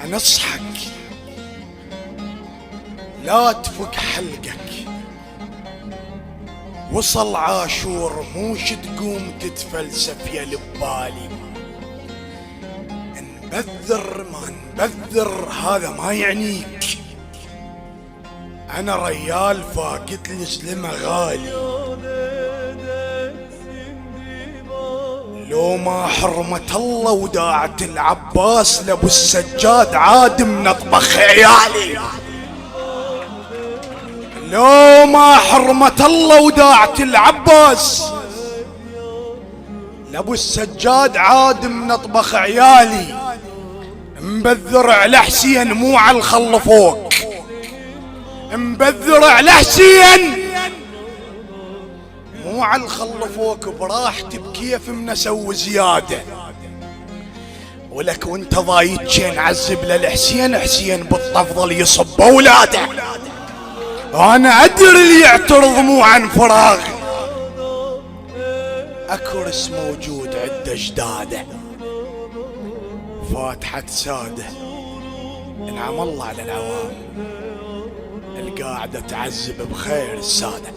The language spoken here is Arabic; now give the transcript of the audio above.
انصحك لا تفك حلقك، وصل عاشور موش تقوم تتفلسف يا لبالي. نبذر ما نبذر هذا ما يعنيك، انا ريال فاقد الزلمة غالي. لو ما حرمة الله وداعت العباس لابو السجاد عاد منطبخ عيالي. لو ما حرمة الله وداعت العباس لابو السجاد عاد منطبخ عيالي. مبذر على حسين مو على الخلفوك، مبذر على حسين مو على الخلفوك، براحتي بكيف منسوي زيادة. ولك وانت ضايد شين عزب للحسين، حسين بالطفضل يصب اولاده. انا ادري اللي يعترض مو عن فراغ، اكرس موجود عند اجداده. فاتحة ساده انعم الله على العوام، القاعدة تعذب بخير السادة.